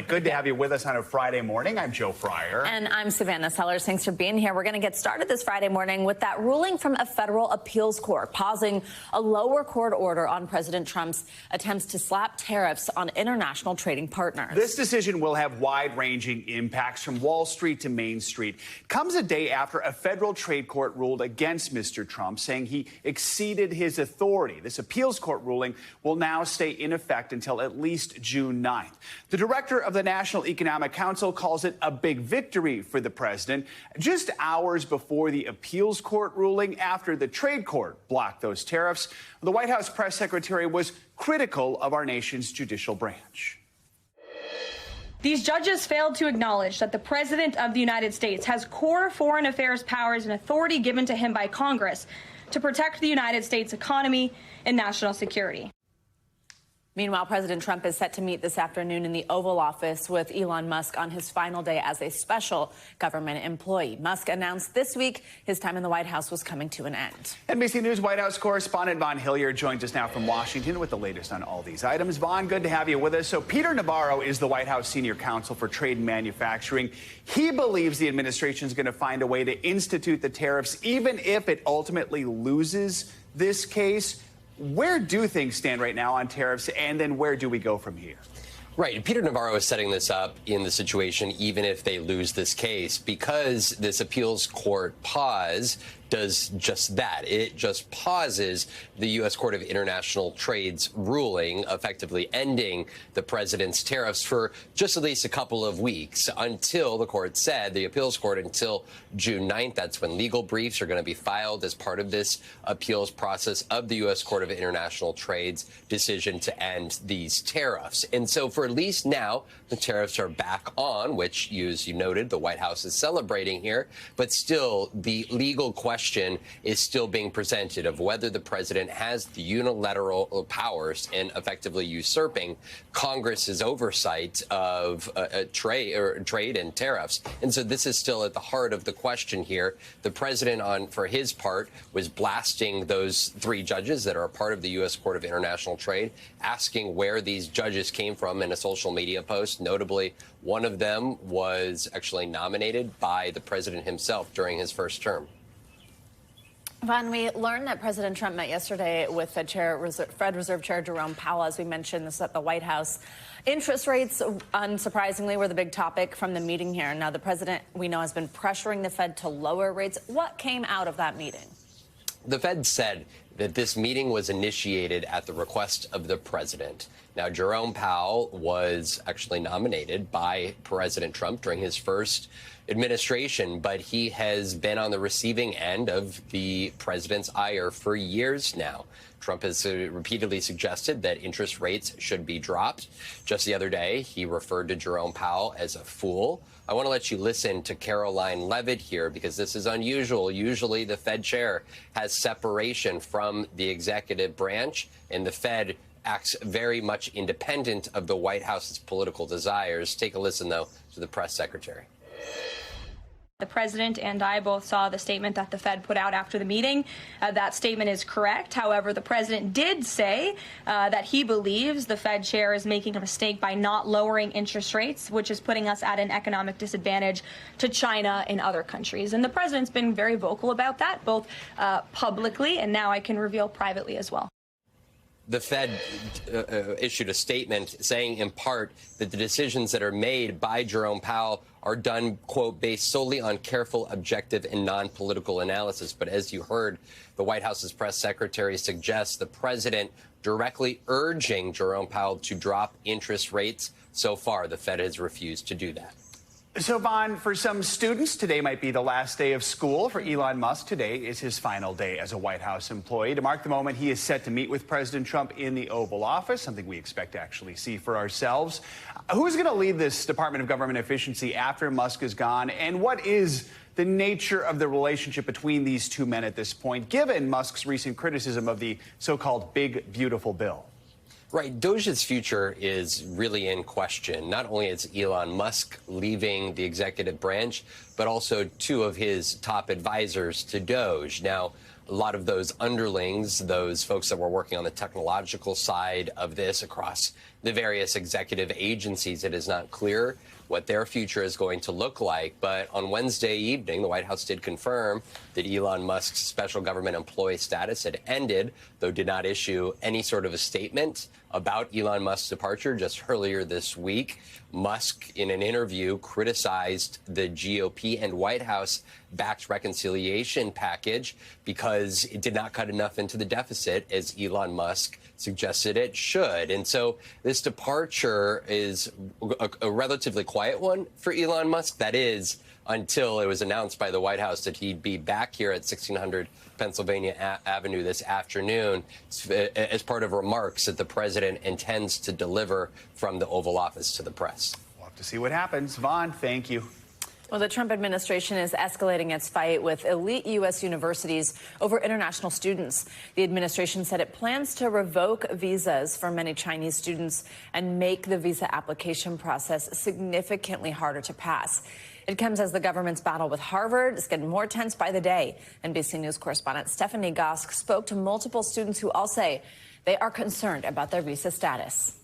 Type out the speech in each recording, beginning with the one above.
Good to have you with us on a Friday morning. I'm Joe Fryer. And I'm Savannah Sellers. Thanks for being here. We're going to get started this Friday morning with that ruling from a federal appeals court pausing a lower court order on President Trump's attempts to slap tariffs on international trading partners. This decision will have wide-ranging impacts from Wall Street to Main Street. It comes a day after a federal trade court ruled against Mr. Trump, saying he exceeded his authority. This appeals court ruling will now stay in effect until at least June 9th. The director of the National Economic Council calls it a big victory for the president, just hours before the appeals court ruling after the trade court blocked those tariffs. The White House press secretary was critical of our nation's judicial branch. These judges failed to acknowledge that the President of the United States has core foreign affairs powers and authority given to him by Congress to protect the United States economy and national security. Meanwhile, President Trump is set to meet this afternoon in the Oval Office with Elon Musk on his final day as a special government employee. Musk announced this week his time in the White House was coming to an end. NBC News White House correspondent Vaughn Hilliard joins us now from Washington with the latest on all these items. Vaughn, good to have you with us. So Peter Navarro is the White House senior counsel for trade and manufacturing. He believes the administration is going to find a way to institute the tariffs, even if it ultimately loses this case. Where do things stand right now on tariffs, and then where do we go from here? Right. Peter Navarro is setting this up in the situation, even if they lose this case, because this appeals court pause does just that. It just pauses the U.S. Court of International Trade's ruling, effectively ending the president's tariffs for just at least a couple of weeks until the court said, the appeals court, until June 9th. That's when legal briefs are going to be filed as part of this appeals process of the U.S. Court of International Trade's decision to end these tariffs. And so for at least now, the tariffs are back on, which, as you noted, the White House is celebrating here. But still, the legal question is still being presented of whether the president has the unilateral powers in effectively usurping Congress's oversight of trade and tariffs. And so this is still at the heart of the question here. The president, for his part, was blasting those three judges that are a part of the U.S. Court of International Trade, asking where these judges came from in a social media post. Notably, one of them was actually nominated by the president himself during his first term. Vaughn, we learned that President Trump met yesterday with Fed Reserve Chair Jerome Powell. As we mentioned, this is at the White House. Interest rates, unsurprisingly, were the big topic from the meeting here. Now, the president, we know, has been pressuring the Fed to lower rates. What came out of that meeting? The Fed said that this meeting was initiated at the request of the president. Now, Jerome Powell was actually nominated by President Trump during his first administration, but he has been on the receiving end of the president's ire for years now. Trump has repeatedly suggested that interest rates should be dropped. Just the other day, he referred to Jerome Powell as a fool. I want to let you listen to Caroline Levitt here, because this is unusual. Usually the Fed chair has separation from the executive branch, and the Fed acts very much independent of the White House's political desires. Take a listen, though, to the press secretary. The president and I both saw the statement that the Fed put out after the meeting. That statement is correct. However, the president did say that he believes the Fed chair is making a mistake by not lowering interest rates, which is putting us at an economic disadvantage to China and other countries. And the president's been very vocal about that, both publicly and now I can reveal privately as well. The Fed issued a statement saying, in part, that the decisions that are made by Jerome Powell are done, quote, based solely on careful, objective, and non-political analysis. But as you heard, the White House's press secretary suggests the president directly urging Jerome Powell to drop interest rates. So far, the Fed has refused to do that. So, Vaughn, for some students, today might be the last day of school. For Elon Musk, today is his final day as a White House employee. To mark the moment, he is set to meet with President Trump in the Oval Office, something we expect to actually see for ourselves. Who's going to lead this Department of Government Efficiency after Musk is gone? And what is the nature of the relationship between these two men at this point, given Musk's recent criticism of the so-called Big Beautiful Bill? Right. Doge's future is really in question. Not only is Elon Musk leaving the executive branch, but also two of his top advisors to Doge. Now, a lot of those underlings, those folks that were working on the technological side of this across the various executive agencies. It is not clear what their future is going to look like. But on Wednesday evening, the White House did confirm that Elon Musk's special government employee status had ended, though did not issue any sort of a statement about Elon Musk's departure. Just earlier this week, Musk, in an interview, criticized the GOP and White House-backed reconciliation package because it did not cut enough into the deficit, as Elon Musk suggested it should. And so this departure is a relatively quiet one for Elon Musk. That is, until it was announced by the White House that he'd be back here at 1600 Pennsylvania Avenue this afternoon as part of remarks that the president intends to deliver from the Oval Office to the press. We'll have to see what happens. Vaughn, thank you. Well, the Trump administration is escalating its fight with elite U.S. universities over international students. The administration said it plans to revoke visas for many Chinese students and make the visa application process significantly harder to pass. It comes as the government's battle with Harvard is getting more tense by the day. NBC News correspondent Stephanie Gosk spoke to multiple students who all say they are concerned about their visa status.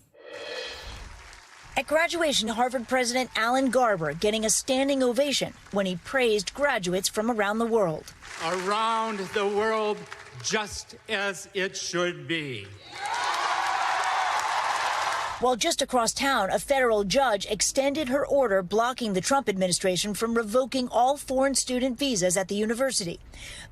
At graduation, Harvard President Alan Garber getting a standing ovation when he praised graduates from around the world. Around the world, just as it should be. While just across town, a federal judge extended her order blocking the Trump administration from revoking all foreign student visas at the university.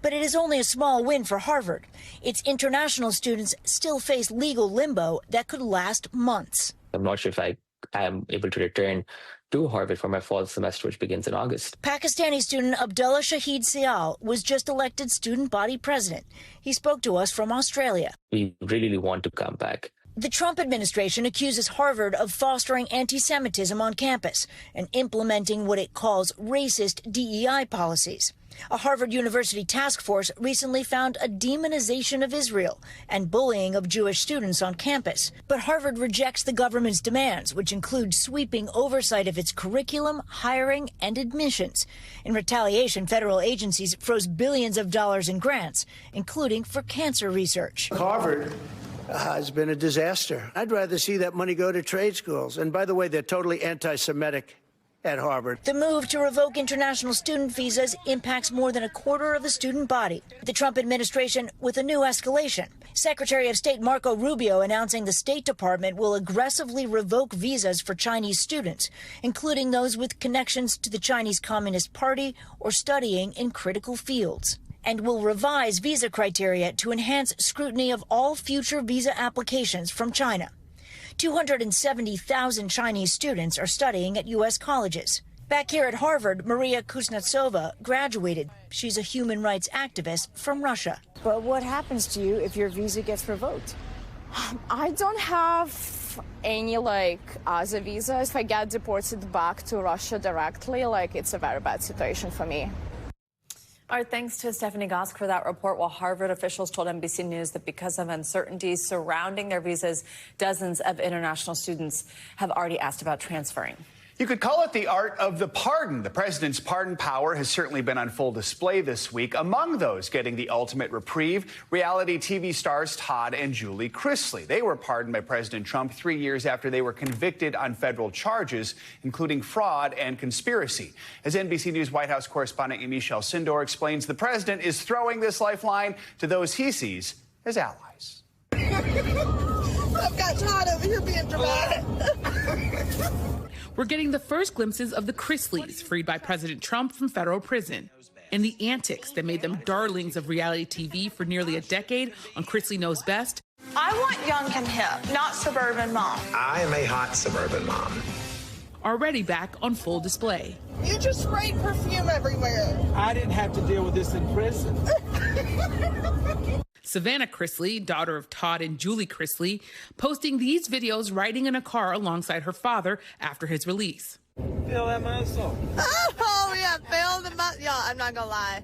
But it is only a small win for Harvard. Its international students still face legal limbo that could last months. I'm not sure if I am able to return to Harvard for my fall semester, which begins in August. Pakistani student Abdullah Shahid Sial was just elected student body president. He spoke to us from Australia. We really want to come back. The Trump administration accuses Harvard of fostering anti-Semitism on campus and implementing what it calls racist DEI policies. A Harvard University task force recently found a demonization of Israel and bullying of Jewish students on campus. But Harvard rejects the government's demands, which include sweeping oversight of its curriculum, hiring, and admissions. In retaliation, federal agencies froze billions of dollars in grants, including for cancer research. Harvard has been a disaster. I'd rather see that money go to trade schools. And by the way, they're totally anti-Semitic at Harvard. The move to revoke international student visas impacts more than a quarter of the student body. The Trump administration with a new escalation. Secretary of State Marco Rubio announcing the State Department will aggressively revoke visas for Chinese students, including those with connections to the Chinese Communist Party or studying in critical fields, and will revise visa criteria to enhance scrutiny of all future visa applications from China. 270,000 Chinese students are studying at U.S. colleges. Back here at Harvard, Maria Kuznetsova graduated. She's a human rights activist from Russia. But what happens to you if your visa gets revoked? I don't have any, other visa. If I get deported back to Russia directly, it's a very bad situation for me. Our thanks to Stephanie Gosk for that report. While Harvard officials told NBC News that because of uncertainties surrounding their visas, dozens of international students have already asked about transferring. You could call it the art of the pardon. The president's pardon power has certainly been on full display this week. Among those getting the ultimate reprieve, reality TV stars Todd and Julie Chrisley. They were pardoned by President Trump 3 years after they were convicted on federal charges, including fraud and conspiracy. As NBC News White House correspondent Michelle Sindor explains, the president is throwing this lifeline to those he sees as allies. I've got Todd over here being dramatic. We're getting the first glimpses of the Chrisleys, freed by President Trump from federal prison, and the antics that made them darlings of reality TV for nearly a decade on Chrisley Knows Best. I want young and hip, not suburban mom. I am a hot suburban mom. Already back on full display. You just sprayed perfume everywhere. I didn't have to deal with this in prison. Savannah Chrisley, daughter of Todd and Julie Chrisley, posting these videos riding in a car alongside her father after his release. Feel that muscle. Oh, yeah, feel the muscle. Yeah, I'm not gonna lie.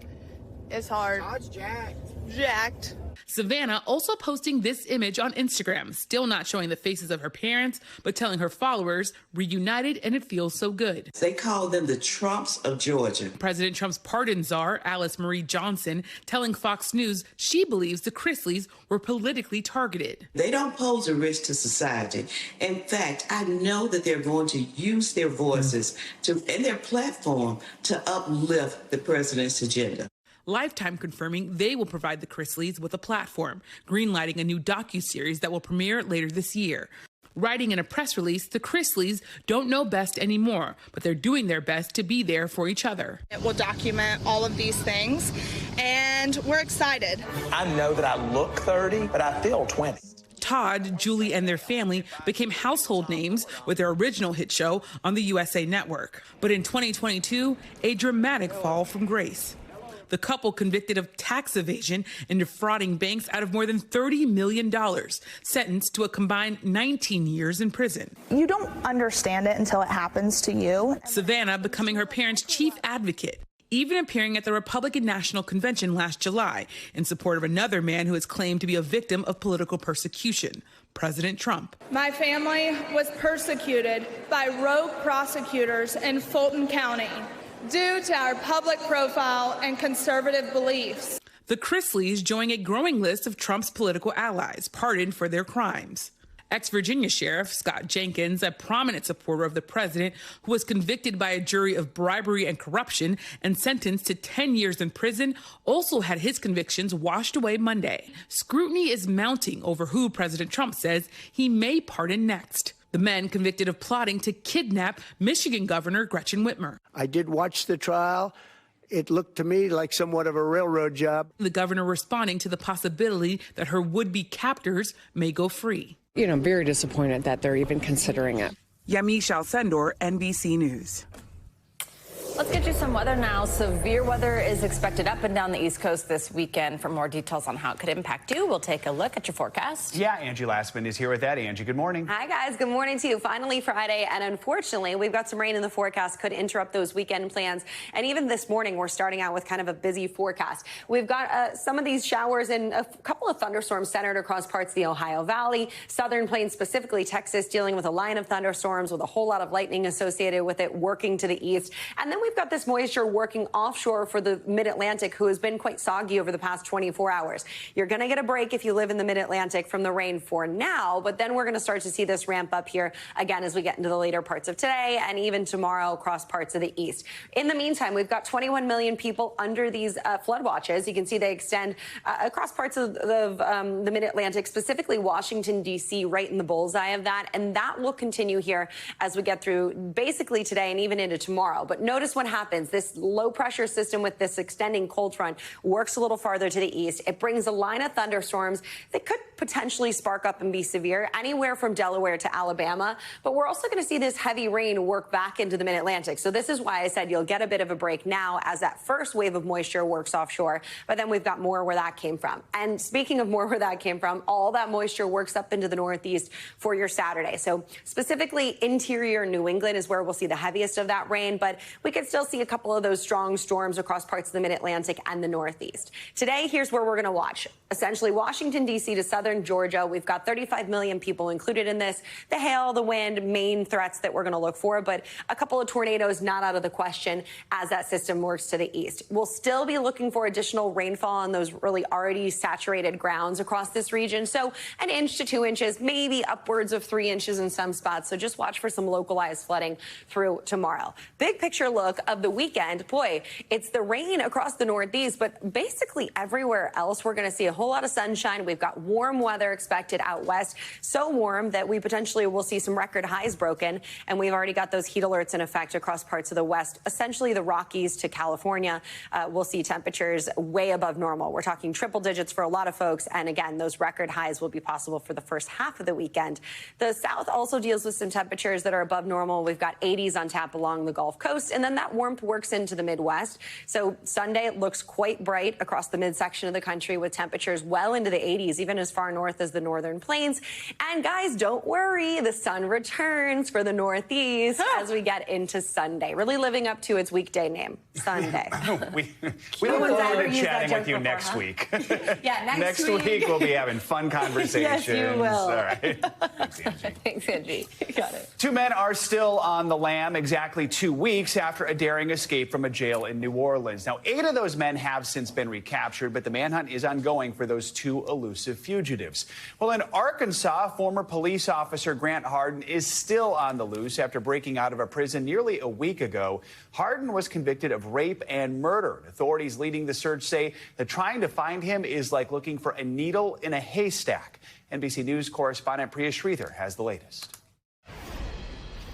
It's hard. Todd's jacked. Jacked. Savannah also posting this image on Instagram, still not showing the faces of her parents, but telling her followers, reunited and it feels so good. They call them the Trumps of Georgia. President Trump's pardon czar, Alice Marie Johnson, telling Fox News she believes the Chrisleys were politically targeted. They don't pose a risk to society. In fact, I know that they're going to use their voices and their platform to uplift the president's agenda. Lifetime confirming they will provide the Chrisleys with a platform, greenlighting a new docuseries that will premiere later this year. Writing in a press release, the Chrisleys don't know best anymore, but they're doing their best to be there for each other. It will document all of these things, and we're excited. I know that I look 30, but I feel 20. Todd, Julie, and their family became household names with their original hit show on the USA Network. But in 2022, a dramatic fall from grace. The couple convicted of tax evasion and defrauding banks out of more than $30 million, sentenced to a combined 19 years in prison. You don't understand it until it happens to you. Savannah becoming her parents' chief advocate, even appearing at the Republican National Convention last July in support of another man who is claimed to be a victim of political persecution, President Trump. My family was persecuted by rogue prosecutors in Fulton County due to our public profile and conservative beliefs. The Chrisleys join a growing list of Trump's political allies, pardoned for their crimes. Ex-Virginia Sheriff Scott Jenkins, a prominent supporter of the president who was convicted by a jury of bribery and corruption and sentenced to 10 years in prison, also had his convictions washed away Monday. Scrutiny is mounting over who President Trump says he may pardon next. The men convicted of plotting to kidnap Michigan Governor Gretchen Whitmer. I did watch the trial. It looked to me like somewhat of a railroad job. The governor responding to the possibility that her would-be captors may go free. I'm very disappointed that they're even considering it. Yamiche Alcindor, NBC News. Let's get you some weather now. Severe weather is expected up and down the East Coast this weekend. For more details on how it could impact you, we'll take a look at your forecast. Yeah, Angie Lastman is here with that. Angie, good morning. Hi, guys. Good morning to you. Finally Friday, and unfortunately, we've got some rain in the forecast. Could interrupt those weekend plans. And even this morning, we're starting out with kind of a busy forecast. We've got some of these showers and a couple of thunderstorms centered across parts of the Ohio Valley, Southern Plains, specifically Texas, dealing with a line of thunderstorms with a whole lot of lightning associated with it working to the east. And then we've got this moisture working offshore for the mid-Atlantic, who has been quite soggy over the past 24 hours. You're going to get a break if you live in the mid-Atlantic from the rain for now, but then we're going to start to see this ramp up here again as we get into the later parts of today and even tomorrow across parts of the east. In the meantime, we've got 21 million people under these flood watches. You can see they extend across parts of the mid-Atlantic, specifically Washington, D.C., right in the bullseye of that, and that will continue here as we get through basically today and even into tomorrow. But notice what happens. This low pressure system with this extending cold front works a little farther to the east. It brings a line of thunderstorms that could potentially spark up and be severe anywhere from Delaware to Alabama. But we're also going to see this heavy rain work back into the mid-Atlantic. So this is why I said you'll get a bit of a break now as that first wave of moisture works offshore. But then we've got more where that came from. And speaking of more where that came from, all that moisture works up into the northeast for your Saturday. So specifically interior New England is where we'll see the heaviest of that rain. But we could still see a couple of those strong storms across parts of the mid-Atlantic and the northeast. Today, here's where we're going to watch. Essentially, Washington, D.C. to southern Georgia. We've got 35 million people included in this. The hail, the wind, main threats that we're going to look for, but a couple of tornadoes not out of the question as that system works to the east. We'll still be looking for additional rainfall on those really already saturated grounds across this region. So 1 inch to 2 inches, maybe upwards of 3 inches in some spots. So just watch for some localized flooding through tomorrow. Big picture look of the weekend. Boy, it's the rain across the northeast, but basically everywhere else we're going to see a whole lot of sunshine. We've got warm weather expected out west, so warm that we potentially will see some record highs broken, and we've already got those heat alerts in effect across parts of the west, essentially the Rockies to California. We'll see temperatures way above normal. We're talking triple digits for a lot of folks, and again, those record highs will be possible for the first half of the weekend. The south also deals with some temperatures that are above normal. We've got 80s on tap along the Gulf Coast, and then that that warmth works into the Midwest. So Sunday looks quite bright across the midsection of the country with temperatures well into the 80s, even as far north as the northern plains. And guys, don't worry, the sun returns for the Northeast as we get into Sunday, really living up to its weekday name, Sunday. we look forward to chatting with you next week. Yeah, next week we'll be having fun conversations. Yes, you will. All right. Thanks, Angie. Thanks, Angie. Got it. 2 men are still on the lam exactly 2 weeks after a daring escape from a jail in New Orleans. Now, 8 of those men have since been recaptured, but the manhunt is ongoing for those 2 elusive fugitives. Well, in Arkansas, former police officer Grant Harden is still on the loose after breaking out of a prison nearly a week ago. Harden was convicted of rape and murder. Authorities leading the search say that trying to find him is like looking for a needle in a haystack. NBC News correspondent Priya Sridhar has the latest.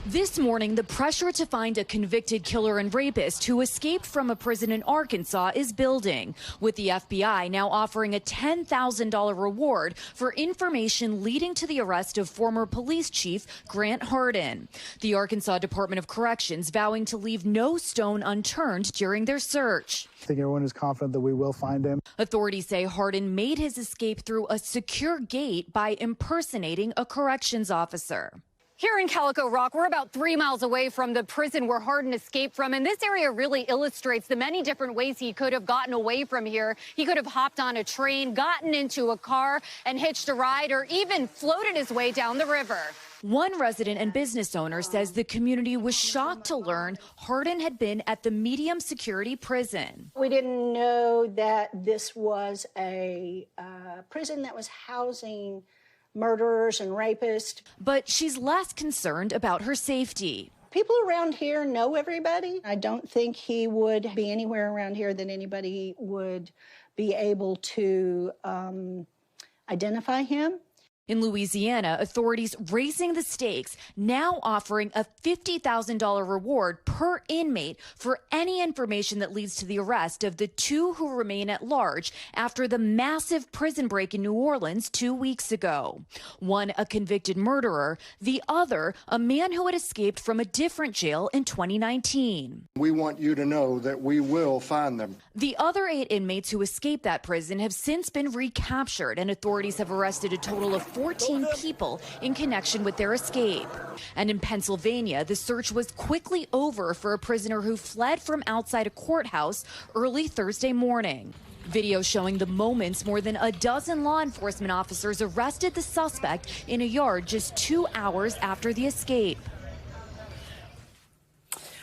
This morning, the pressure to find a convicted killer and rapist who escaped from a prison in Arkansas is building, with the FBI now offering a $10,000 reward for information leading to the arrest of former police chief Grant Harden. The Arkansas Department of Corrections vowing to leave no stone unturned during their search. I think everyone is confident that we will find him. Authorities say Harden made his escape through a secure gate by impersonating a corrections officer. Here in Calico Rock, we're about 3 miles away from the prison where Harden escaped from, and this area really illustrates the many different ways he could have gotten away from here. He could have hopped on a train, gotten into a car, and hitched a ride, or even floated his way down the river. One resident and business owner says the community was shocked to learn Harden had been at the medium security prison. We didn't know that this was a prison that was housing murderers and rapists. But she's less concerned about her safety. People around here know everybody. I don't think he would be anywhere around here that anybody would be able to identify him. In Louisiana, authorities raising the stakes, now offering a $50,000 reward per inmate for any information that leads to the arrest of the 2 who remain at large after the massive prison break in New Orleans 2 weeks ago. One, a convicted murderer, the other, a man who had escaped from a different jail in 2019. We want you to know that we will find them. The other 8 inmates who escaped that prison have since been recaptured, and authorities have arrested a total of 14 people in connection with their escape. And in Pennsylvania, the search was quickly over for a prisoner who fled from outside a courthouse early Thursday morning. Video showing the moments more than a dozen law enforcement officers arrested the suspect in a yard just 2 hours after the escape.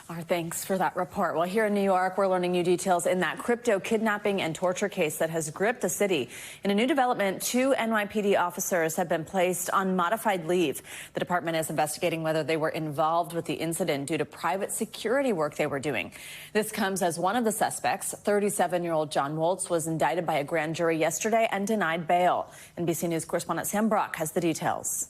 Our thanks for that report. Well, here in New York, we're learning new details in that crypto kidnapping and torture case that has gripped the city. In a new development, 2 NYPD officers have been placed on modified leave. The department is investigating whether they were involved with the incident due to private security work they were doing. This comes as one of the suspects, 37-year-old John Woltz, was indicted by a grand jury yesterday and denied bail. NBC News correspondent Sam Brock has the details.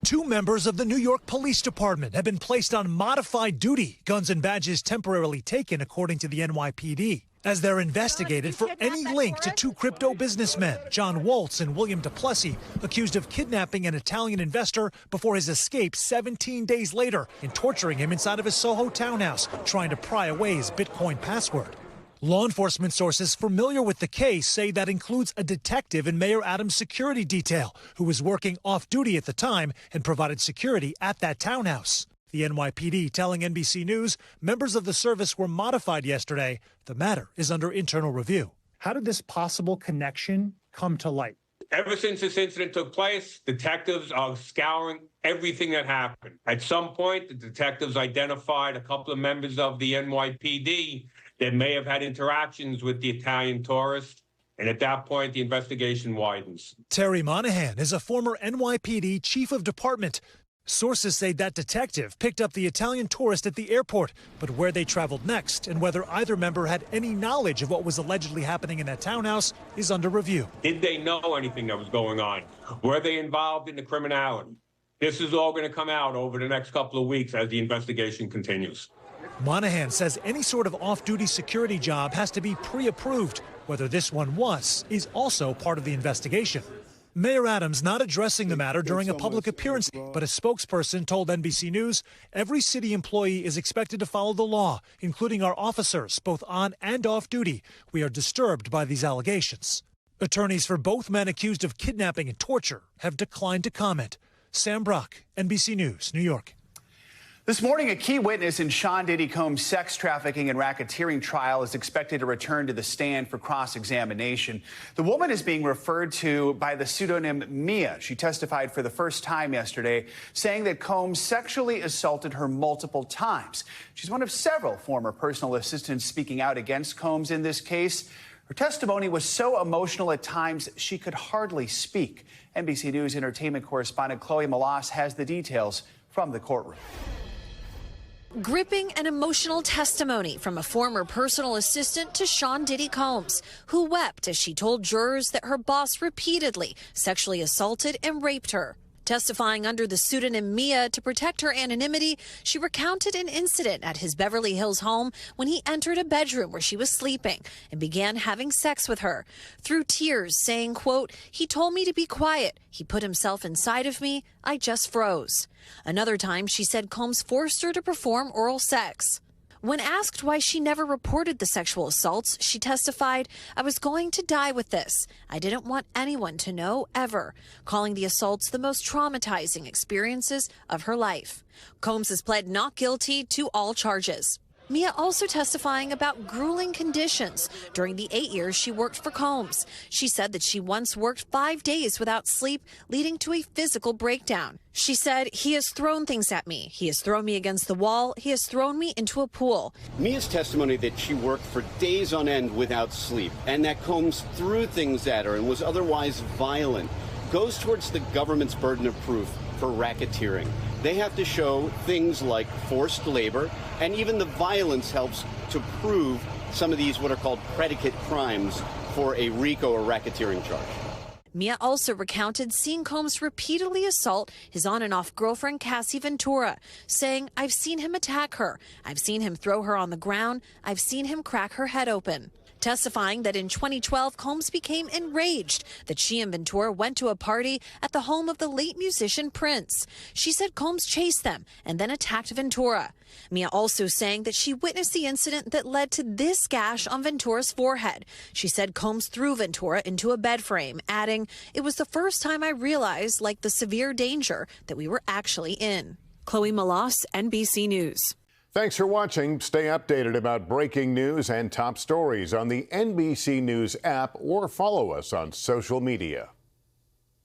2 members of the New York Police Department have been placed on modified duty, guns and badges temporarily taken, according to the NYPD, as they're investigated for any link to 2 crypto businessmen, John Woltz and William Duplessis, accused of kidnapping an Italian investor before his escape 17 days later and torturing him inside of his Soho townhouse, trying to pry away his Bitcoin password. Law enforcement sources familiar with the case say that includes a detective in Mayor Adams' security detail who was working off-duty at the time and provided security at that townhouse. The NYPD telling NBC News members of the service were modified yesterday. The matter is under internal review. How did this possible connection come to light? Ever since this incident took place, detectives are scouring everything that happened. At some point, the detectives identified a couple of members of the NYPD that may have had interactions with the Italian tourist, and at that point, the investigation widens. Terry Monahan is a former NYPD chief of department. Sources say that detective picked up the Italian tourist at the airport, but where they traveled next and whether either member had any knowledge of what was allegedly happening in that townhouse is under review. Did they know anything that was going on? Were they involved in the criminality? This is all going to come out over the next couple of weeks as the investigation continues. Monahan says any sort of off-duty security job has to be pre-approved. Whether this one was is also part of the investigation. Mayor Adams not addressing the matter during a public appearance, but a spokesperson told NBC News every city employee is expected to follow the law, including our officers, both on and off duty. We are disturbed by these allegations. Attorneys for both men accused of kidnapping and torture have declined to comment. Sam Brock, NBC News, New York. This morning, a key witness in Sean Diddy Combs' sex trafficking and racketeering trial is expected to return to the stand for cross-examination. The woman is being referred to by the pseudonym Mia. She testified for the first time yesterday, saying that Combs sexually assaulted her multiple times. She's one of several former personal assistants speaking out against Combs in this case. Her testimony was so emotional at times she could hardly speak. NBC News entertainment correspondent Chloe Malas has the details from the courtroom. Gripping and emotional testimony from a former personal assistant to Sean Diddy Combs, who wept as she told jurors that her boss repeatedly sexually assaulted and raped her. Testifying under the pseudonym Mia to protect her anonymity, she recounted an incident at his Beverly Hills home when he entered a bedroom where she was sleeping and began having sex with her. Through tears, saying, quote, "He told me to be quiet. He put himself inside of me. I just froze." Another time, she said Combs forced her to perform oral sex. When asked why she never reported the sexual assaults, she testified, "I was going to die with this. I didn't want anyone to know, ever," calling the assaults the most traumatizing experiences of her life. Combs has pled not guilty to all charges. Mia also testifying about grueling conditions during the 8 years she worked for Combs. She said that she once worked 5 days without sleep, leading to a physical breakdown. She said, "He has thrown things at me. He has thrown me against the wall. He has thrown me into a pool." Mia's testimony that she worked for days on end without sleep and that Combs threw things at her and was otherwise violent goes towards the government's burden of proof for racketeering. They have to show things like forced labor, and even the violence helps to prove some of these what are called predicate crimes for a RICO or racketeering charge. Mia also recounted seeing Combs repeatedly assault his on and off girlfriend, Cassie Ventura, saying, "I've seen him attack her. I've seen him throw her on the ground. I've seen him crack her head open." Testifying that in 2012, Combs became enraged that she and Ventura went to a party at the home of the late musician Prince. She said Combs chased them and then attacked Ventura. Mia also saying that she witnessed the incident that led to this gash on Ventura's forehead. She said Combs threw Ventura into a bed frame, adding, "It was the first time I realized, like, the severe danger that we were actually in." Chloe Malas, NBC News. Thanks for watching. Stay updated about breaking news and top stories on the NBC News app or follow us on social media.